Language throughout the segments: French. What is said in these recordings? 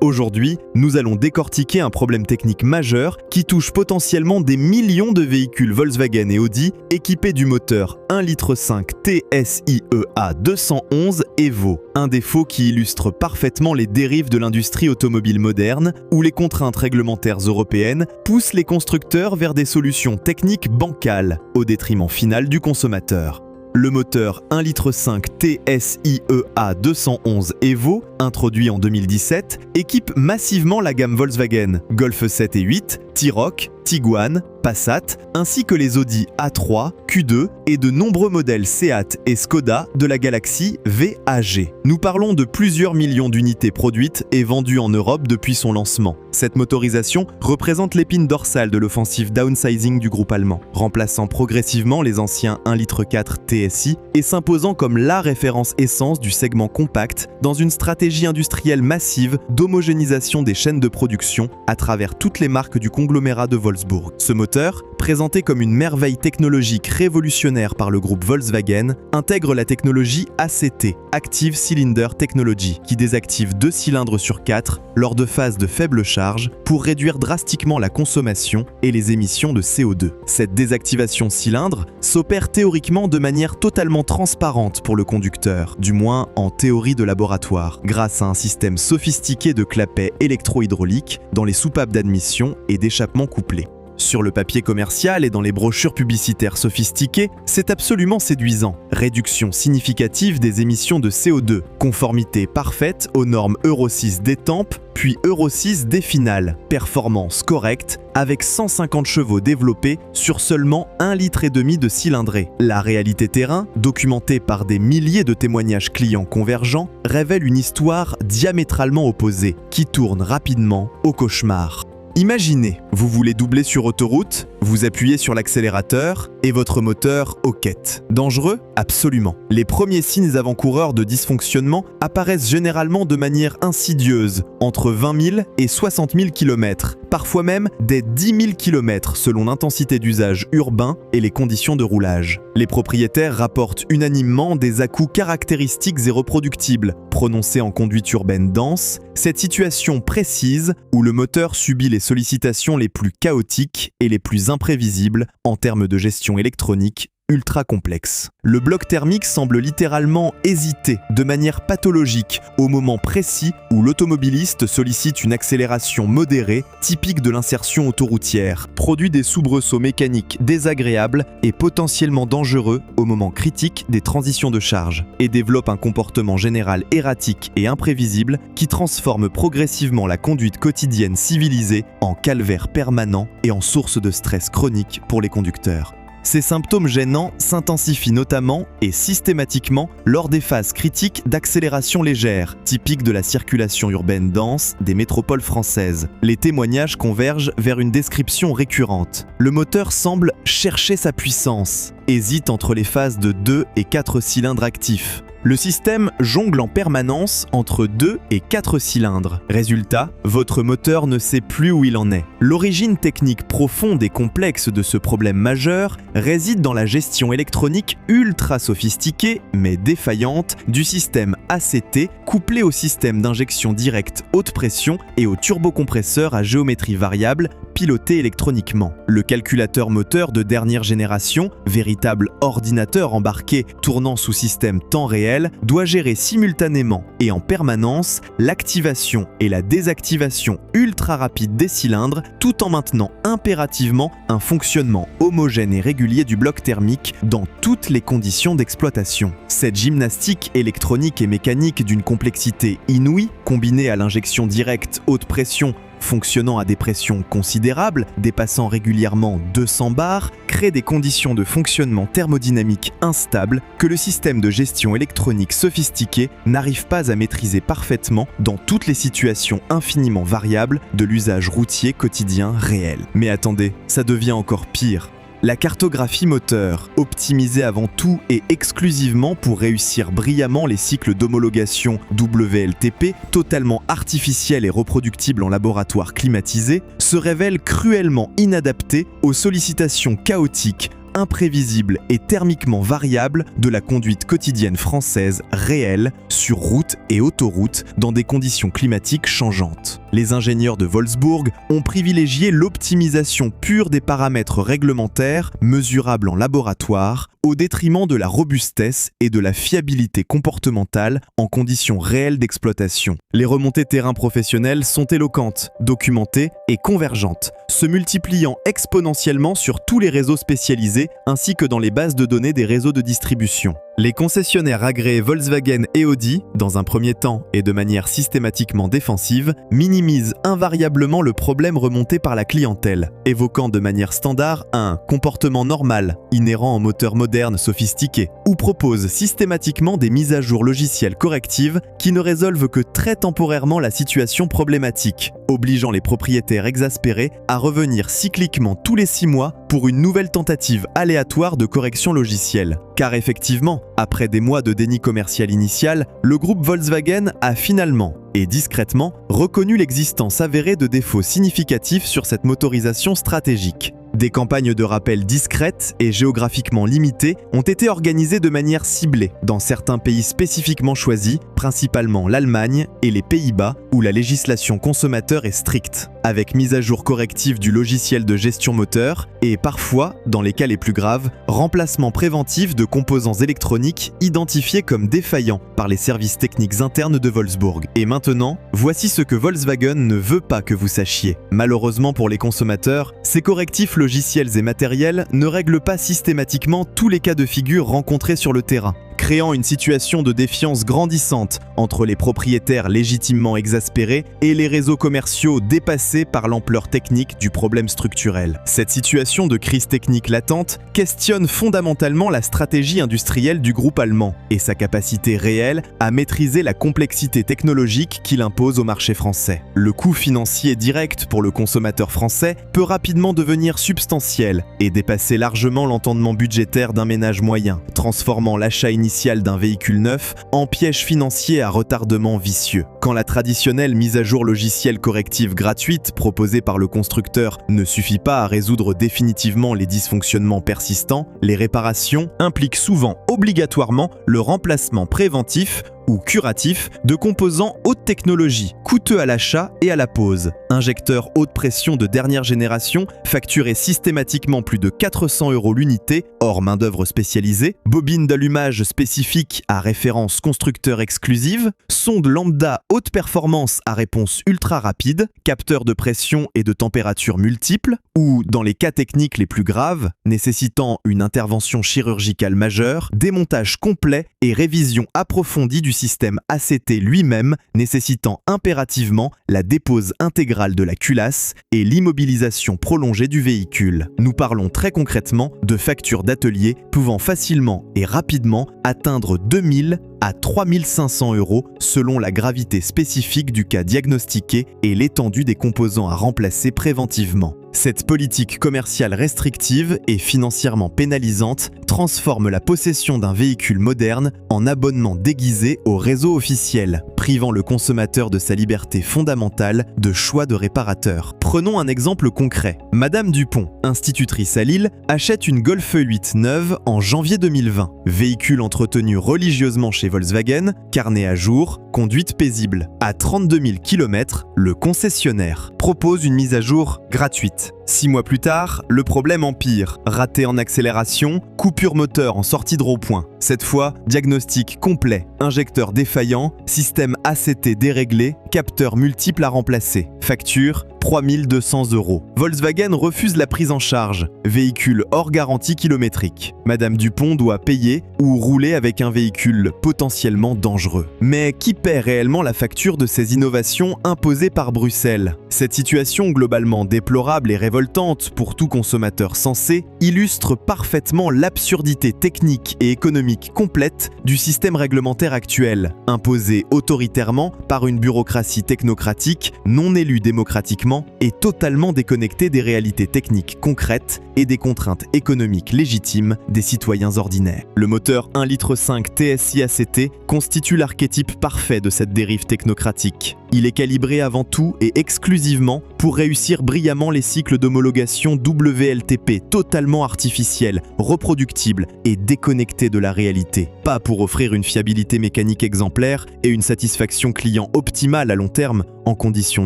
Aujourd'hui, nous allons décortiquer un problème technique majeur qui touche potentiellement des millions de véhicules Volkswagen et Audi équipés du moteur 1,5 litre TSIEA 211 Evo. Un défaut qui illustre parfaitement les dérives de l'industrie automobile moderne, où les contraintes réglementaires européennes poussent les constructeurs vers des solutions techniques bancales, au détriment final du consommateur. Le moteur 1,5 litre TSIEA 211 Evo, introduit en 2017, équipe massivement la gamme Volkswagen, Golf 7 et 8, T-Roc, Tiguan, Passat, ainsi que les Audi A3, Q2 et de nombreux modèles Seat et Skoda de la galaxie VAG. Nous parlons de plusieurs millions d'unités produites et vendues en Europe depuis son lancement. Cette motorisation représente l'épine dorsale de l'offensive downsizing du groupe allemand, remplaçant progressivement les anciens 1,4 litre TSI et s'imposant comme la référence essence du segment compact dans une stratégie industrielle massive d'homogénéisation des chaînes de production à travers toutes les marques du conglomérat de Wolfsburg. Ce moteur, présenté comme une merveille technologique révolutionnaire par le groupe Volkswagen, intègre la technologie ACT, Active Cylinder Technology, qui désactive 2 cylindres sur 4 lors de phases de faible charge pour réduire drastiquement la consommation et les émissions de CO2. Cette désactivation cylindre s'opère théoriquement de manière totalement transparente pour le conducteur, du moins en théorie de laboratoire, grâce à un système sophistiqué de clapets électro-hydrauliques dans les soupapes d'admission et d'échappement couplés. Sur le papier commercial et dans les brochures publicitaires sophistiquées, c'est absolument séduisant. Réduction significative des émissions de CO2, conformité parfaite aux normes Euro 6 d'étampes, puis Euro 6 des finales, performance correcte, avec 150 chevaux développés sur seulement 1,5 litre de cylindrée. La réalité terrain, documentée par des milliers de témoignages clients convergents, révèle une histoire diamétralement opposée, qui tourne rapidement au cauchemar. Imaginez, vous voulez doubler sur autoroute, vous appuyez sur l'accélérateur et votre moteur hoquette. Dangereux? Absolument. Les premiers signes avant-coureurs de dysfonctionnement apparaissent généralement de manière insidieuse, entre 20 000 et 60 000 km, parfois même des 10 000 km selon l'intensité d'usage urbain et les conditions de roulage. Les propriétaires rapportent unanimement des à-coups caractéristiques et reproductibles, prononcés en conduite urbaine dense, cette situation précise où le moteur subit les sollicitations les plus chaotiques et les plus imprévisibles en termes de gestion électronique ultra complexe. Le bloc thermique semble littéralement hésiter de manière pathologique au moment précis où l'automobiliste sollicite une accélération modérée typique de l'insertion autoroutière, produit des soubresauts mécaniques désagréables et potentiellement dangereux au moment critique des transitions de charge, et développe un comportement général erratique et imprévisible qui transforme progressivement la conduite quotidienne civilisée en calvaire permanent et en source de stress chronique pour les conducteurs. Ces symptômes gênants s'intensifient notamment et systématiquement lors des phases critiques d'accélération légère, typiques de la circulation urbaine dense des métropoles françaises. Les témoignages convergent vers une description récurrente. Le moteur semble chercher sa puissance, hésite entre les phases de 2 et 4 cylindres actifs. Le système jongle en permanence entre 2 et 4 cylindres. Résultat, votre moteur ne sait plus où il en est. L'origine technique profonde et complexe de ce problème majeur réside dans la gestion électronique ultra sophistiquée, mais défaillante, du système ACT couplé au système d'injection directe haute pression et au turbocompresseur à géométrie variable piloté électroniquement. Le calculateur moteur de dernière génération, véritable ordinateur embarqué tournant sous système temps réel, doit gérer simultanément et en permanence l'activation et la désactivation ultra rapide des cylindres tout en maintenant impérativement un fonctionnement homogène et régulier du bloc thermique dans toutes les conditions d'exploitation. Cette gymnastique électronique et mécanique d'une complexité inouïe, combinée à l'injection directe haute pression fonctionnant à des pressions considérables, dépassant régulièrement 200 bars, crée des conditions de fonctionnement thermodynamique instables que le système de gestion électronique sophistiqué n'arrive pas à maîtriser parfaitement dans toutes les situations infiniment variables de l'usage routier quotidien réel. Mais attendez, ça devient encore pire. La cartographie moteur, optimisée avant tout et exclusivement pour réussir brillamment les cycles d'homologation WLTP, totalement artificiels et reproductibles en laboratoire climatisé, se révèle cruellement inadaptée aux sollicitations chaotiques, imprévisible et thermiquement variable de la conduite quotidienne française réelle sur route et autoroute dans des conditions climatiques changeantes. Les ingénieurs de Wolfsburg ont privilégié l'optimisation pure des paramètres réglementaires mesurables en laboratoire au détriment de la robustesse et de la fiabilité comportementale en conditions réelles d'exploitation. Les remontées terrain professionnelles sont éloquentes, documentées et convergentes, se multipliant exponentiellement sur tous les réseaux spécialisés ainsi que dans les bases de données des réseaux de distribution. Les concessionnaires agréés Volkswagen et Audi, dans un premier temps et de manière systématiquement défensive, minimisent invariablement le problème remonté par la clientèle, évoquant de manière standard un comportement normal, inhérent aux moteurs modernes sophistiqués, ou proposent systématiquement des mises à jour logicielles correctives qui ne résolvent que très temporairement la situation problématique, obligeant les propriétaires exaspérés à revenir cycliquement tous les 6 mois pour une nouvelle tentative aléatoire de correction logicielle. Car effectivement, après des mois de déni commercial initial, le groupe Volkswagen a finalement et discrètement reconnu l'existence avérée de défauts significatifs sur cette motorisation stratégique. Des campagnes de rappel discrètes et géographiquement limitées ont été organisées de manière ciblée dans certains pays spécifiquement choisis, principalement l'Allemagne et les Pays-Bas, où la législation consommateur est stricte, avec mise à jour corrective du logiciel de gestion moteur et parfois, dans les cas les plus graves, remplacement préventif de composants électroniques identifiés comme défaillants par les services techniques internes de Wolfsburg. Et maintenant, voici ce que Volkswagen ne veut pas que vous sachiez. Malheureusement pour les consommateurs, ces correctifs logiciels et matériels ne règlent pas systématiquement tous les cas de figure rencontrés sur le terrain, créant une situation de défiance grandissante entre les propriétaires légitimement exaspérés et les réseaux commerciaux dépassés par l'ampleur technique du problème structurel. Cette situation de crise technique latente questionne fondamentalement la stratégie industrielle du groupe allemand et sa capacité réelle à maîtriser la complexité technologique qu'il impose au marché français. Le coût financier direct pour le consommateur français peut rapidement devenir substantiel et dépasser largement l'entendement budgétaire d'un ménage moyen, transformant l'achat initial d'un véhicule neuf en piège financier à retardement vicieux. Quand la traditionnelle mise à jour logicielle corrective gratuite proposée par le constructeur ne suffit pas à résoudre définitivement les dysfonctionnements persistants, les réparations impliquent souvent obligatoirement le remplacement préventif ou curatif de composants haute technologie, coûteux à l'achat et à la pose. Injecteurs haute pression de dernière génération, facturés systématiquement plus de 400 € l'unité, hors main-d'œuvre spécialisée, bobines d'allumage spécifiques à référence constructeur exclusive, sondes lambda haute performance à réponse ultra rapide, capteurs de pression et de température multiples, ou, dans les cas techniques les plus graves, nécessitant une intervention chirurgicale majeure, démontage complet et révision approfondie du système ACT lui-même, nécessitant impérativement la dépose intégrale de la culasse et l'immobilisation prolongée du véhicule. Nous parlons très concrètement de factures d'atelier pouvant facilement et rapidement atteindre 2000 à 3500 € selon la gravité spécifique du cas diagnostiqué et l'étendue des composants à remplacer préventivement. Cette politique commerciale restrictive et financièrement pénalisante transforme la possession d'un véhicule moderne en abonnement déguisé au réseau officiel, privant le consommateur de sa liberté fondamentale de choix de réparateur. Prenons un exemple concret. Madame Dupont, institutrice à Lille, achète une Golf 8 neuve en janvier 2020. Véhicule entretenu religieusement chez Volkswagen, carnet à jour, conduite paisible. À 32 000 km, le concessionnaire propose une mise à jour gratuite. 6 mois plus tard, le problème empire. Raté en accélération, coupure moteur en sortie de rond-point. Cette fois, diagnostic complet, injecteur défaillant, système ACT déréglé, capteurs multiples à remplacer. Facture 3200 €. Volkswagen refuse la prise en charge. Véhicule hors garantie kilométrique. Madame Dupont doit payer ou rouler avec un véhicule potentiellement dangereux. Mais qui paie réellement la facture de ces innovations imposées par Bruxelles ? Cette situation globalement déplorable et révoltante pour tout consommateur sensé illustre parfaitement l'absurdité technique et économique complète du système réglementaire actuel, imposé autoritairement par une bureaucratie technocratique non élue démocratiquement et totalement déconnectée des réalités techniques concrètes et des contraintes économiques légitimes des citoyens ordinaires. Le moteur 1,5 litre TSI ACT constitue l'archétype parfait de cette dérive technocratique. Il est calibré avant tout et exclusivement pour réussir brillamment les cycles d'homologation WLTP totalement artificiels, reproductibles et déconnectés de la réalité. Pas pour offrir une fiabilité mécanique exemplaire et une satisfaction client optimale à long terme en conditions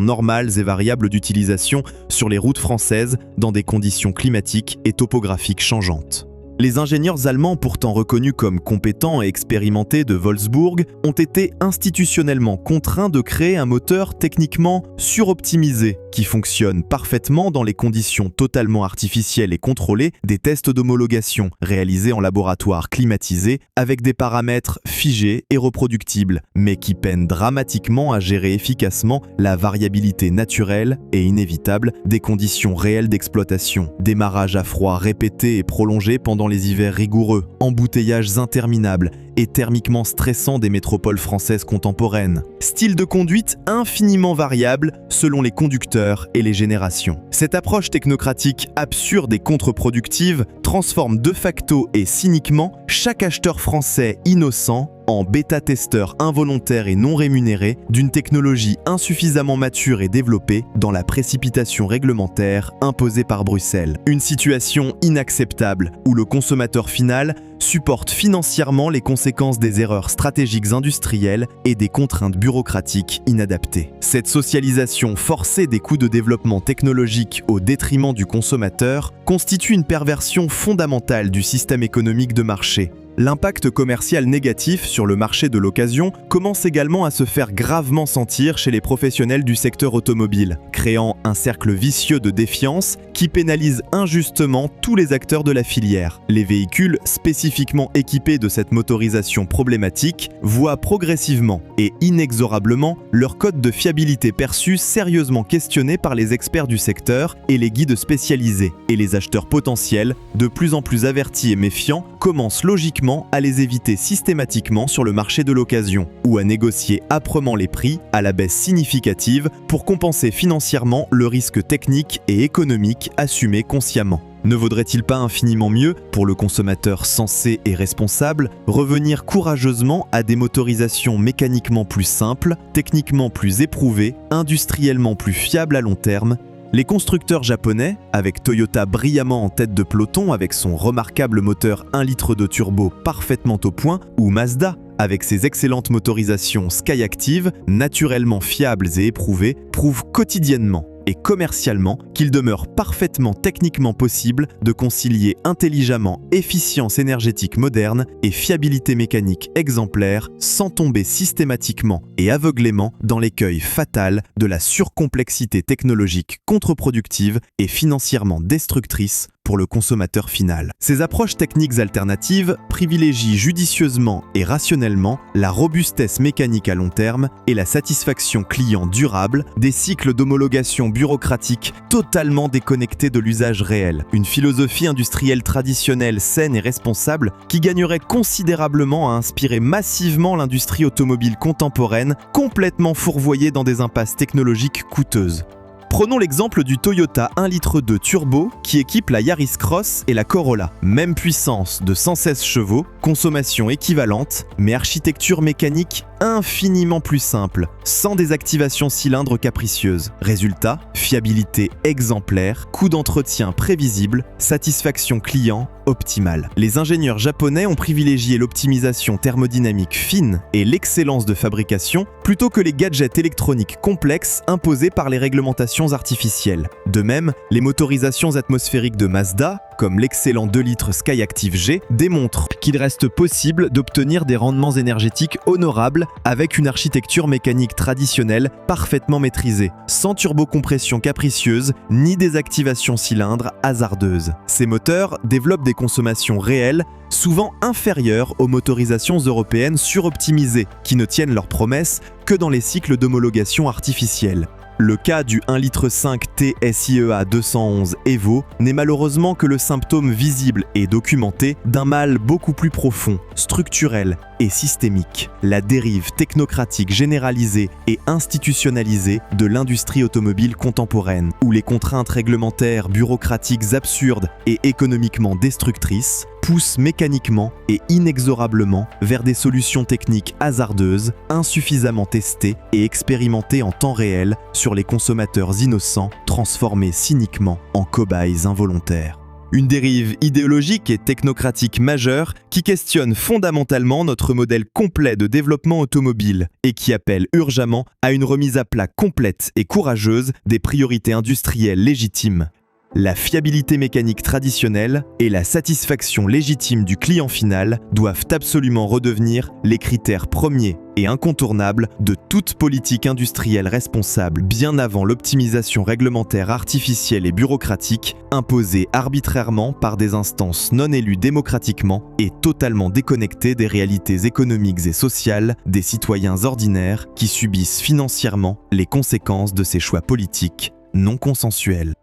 normales et variables d'utilisation sur les routes françaises dans des conditions climatiques et topographiques changeantes. Les ingénieurs allemands, pourtant reconnus comme compétents et expérimentés de Wolfsburg, ont été institutionnellement contraints de créer un moteur techniquement suroptimisé qui fonctionne parfaitement dans les conditions totalement artificielles et contrôlées des tests d'homologation réalisés en laboratoire climatisé avec des paramètres figés et reproductibles, mais qui peinent dramatiquement à gérer efficacement la variabilité naturelle et inévitable des conditions réelles d'exploitation. Démarrage à froid répété et prolongé pendant les hivers rigoureux, embouteillages interminables et thermiquement stressants des métropoles françaises contemporaines. Style de conduite infiniment variable selon les conducteurs et les générations. Cette approche technocratique absurde et contre-productive transforme de facto et cyniquement chaque acheteur français innocent en bêta-testeur involontaire et non rémunéré d'une technologie insuffisamment mature et développée dans la précipitation réglementaire imposée par Bruxelles. Une situation inacceptable où le consommateur final supporte financièrement les conséquences des erreurs stratégiques industrielles et des contraintes bureaucratiques inadaptées. Cette socialisation forcée des coûts de développement technologique au détriment du consommateur constitue une perversion fondamentale du système économique de marché. L'impact commercial négatif sur le marché de l'occasion commence également à se faire gravement sentir chez les professionnels du secteur automobile, créant un cercle vicieux de défiance qui pénalise injustement tous les acteurs de la filière. Les véhicules spécifiquement équipés de cette motorisation problématique voient progressivement et inexorablement leur code de fiabilité perçu sérieusement questionné par les experts du secteur et les guides spécialisés. Et les acheteurs potentiels, de plus en plus avertis et méfiants, commencent logiquement à les éviter systématiquement sur le marché de l'occasion ou à négocier âprement les prix à la baisse significative pour compenser financièrement le risque technique et économique assumé consciemment. Ne vaudrait-il pas infiniment mieux, pour le consommateur sensé et responsable, revenir courageusement à des motorisations mécaniquement plus simples, techniquement plus éprouvées, industriellement plus fiables à long terme? Les constructeurs japonais, avec Toyota brillamment en tête de peloton avec son remarquable moteur 1 litre de turbo parfaitement au point, ou Mazda, avec ses excellentes motorisations Skyactiv, naturellement fiables et éprouvées, prouvent quotidiennement et commercialement qu'il demeure parfaitement techniquement possible de concilier intelligemment efficience énergétique moderne et fiabilité mécanique exemplaire sans tomber systématiquement et aveuglément dans l'écueil fatal de la surcomplexité technologique contre-productive et financièrement destructrice pour le consommateur final. Ces approches techniques alternatives privilégient judicieusement et rationnellement la robustesse mécanique à long terme et la satisfaction client durable des cycles d'homologation bureaucratique totalement déconnectés de l'usage réel. Une philosophie industrielle traditionnelle saine et responsable qui gagnerait considérablement à inspirer massivement l'industrie automobile contemporaine complètement fourvoyée dans des impasses technologiques coûteuses. Prenons l'exemple du Toyota 1,2 litre turbo qui équipe la Yaris Cross et la Corolla. Même puissance de 116 chevaux, consommation équivalente, mais architecture mécanique infiniment plus simple, sans désactivation cylindre capricieuse. Résultat, fiabilité exemplaire, coût d'entretien prévisible, satisfaction client optimale. Les ingénieurs japonais ont privilégié l'optimisation thermodynamique fine et l'excellence de fabrication plutôt que les gadgets électroniques complexes imposés par les réglementations artificielles. De même, les motorisations atmosphériques de Mazda, comme l'excellent 2 litres Skyactiv G, démontrent qu'il reste possible d'obtenir des rendements énergétiques honorables avec une architecture mécanique traditionnelle parfaitement maîtrisée, sans turbocompression capricieuse ni désactivation cylindre hasardeuse. Ces moteurs développent des consommations réelles, souvent inférieures aux motorisations européennes suroptimisées, qui ne tiennent leurs promesses que dans les cycles d'homologation artificielle. Le cas du 1,5 litre TSIEA 211 Evo n'est malheureusement que le symptôme visible et documenté d'un mal beaucoup plus profond, structurel et systémique. La dérive technocratique généralisée et institutionnalisée de l'industrie automobile contemporaine, où les contraintes réglementaires bureaucratiques absurdes et économiquement destructrices pousse mécaniquement et inexorablement vers des solutions techniques hasardeuses, insuffisamment testées et expérimentées en temps réel sur les consommateurs innocents, transformés cyniquement en cobayes involontaires. Une dérive idéologique et technocratique majeure qui questionne fondamentalement notre modèle complet de développement automobile et qui appelle urgemment à une remise à plat complète et courageuse des priorités industrielles légitimes. La fiabilité mécanique traditionnelle et la satisfaction légitime du client final doivent absolument redevenir les critères premiers et incontournables de toute politique industrielle responsable bien avant l'optimisation réglementaire artificielle et bureaucratique imposée arbitrairement par des instances non élues démocratiquement et totalement déconnectées des réalités économiques et sociales des citoyens ordinaires qui subissent financièrement les conséquences de ces choix politiques non consensuels.